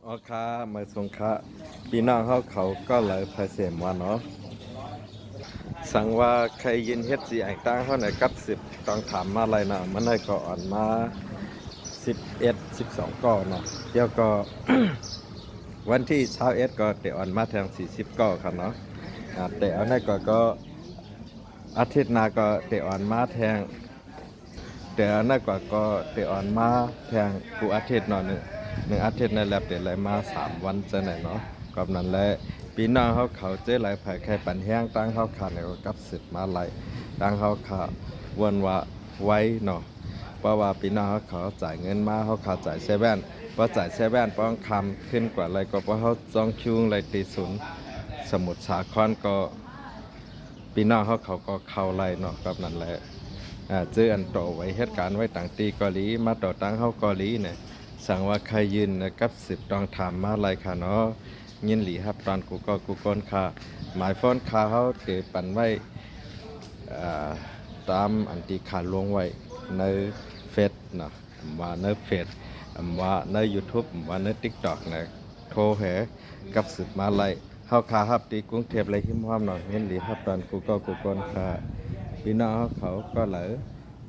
อ๋อค่ะมาสงค่ะพี่น้องเขาก็เลยพายเสียมว่าเนาะสั่งว่าใครยินเฮ็ดสีไอ้ตั้งเขาไหนกับสิบต้องถามมาอะไรนะมันให้ก่อนมา11 12ก่อนเนาะเดี๋ยวก็ วันที่21ก็เตะออนมาแทง40ก่อครับเนาะเตะเอาในก็อาทิตย์หน้าก็เตะออนมาแทงเตะเอาในก็เตะออนมาแทงกูอาทิตย์เนาะหนึ่งอาทิตย์ในแลบเตะไหลมา3 วันจะไหนเนาะกับนั้นแหละพี่น้องเขาเจอไหลไผ่แค่ปันแห้งตั้งเขาขาดในก็กับสิบมาไหลตั้งเขาขาดวนว่าไว้เนาะเพราะว่าพี่น้องเขาจ่ายเงินมาเขาขาดจ่ายเซเว่นพอจ่ายเซเว่นป้องคำขึ้นกว่าอะไรก็เพราะเขาจองคิวอะไรตีศูนย์สมุทรสาครก็พี่น้องเขาก็เข้าไล่เนาะกับนั้นแหละเจออันโตไว้เหตุการณ์ไว้ต่างตีเกาหลีมาต่อตั้งเขาเกาหลีเนี่ยสั่งว่าใครยืนกับสิบต้องถามมาอะไรค่ะเนาะยินหลีครับตอนกูกนค่ะหมายฟ้อนคาเขาเตปั่นไว้อ่าตามอันตีขาลงไว้ในเฟซเนาะว่าในเฟซว่าใน YouTube ว่าใน TikTok นะโทรแหกับสิบมาไล่เฮาคาครับตีกรุงเทพเลยหิมพร้อมเนาะเห็นหลีครับตอนกูกนค่ะพี่น้องเขาก็เลย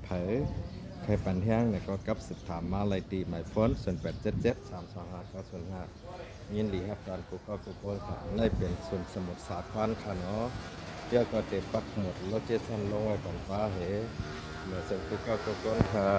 เผยใครปันแห้งเนี่ยก็กับสิบถามมาไล่ตีหมายฟ้อน0877325905ยินดีครับตอนกูกนค่ะได้เป็นส่วนสมุทรสาครค่ะเนาะเดี๋ยวก็เต็ปักหมดโลเคชั่นลงไว้ก่อนฟ้าเหเมื่อเสร็จกูกนค่ะ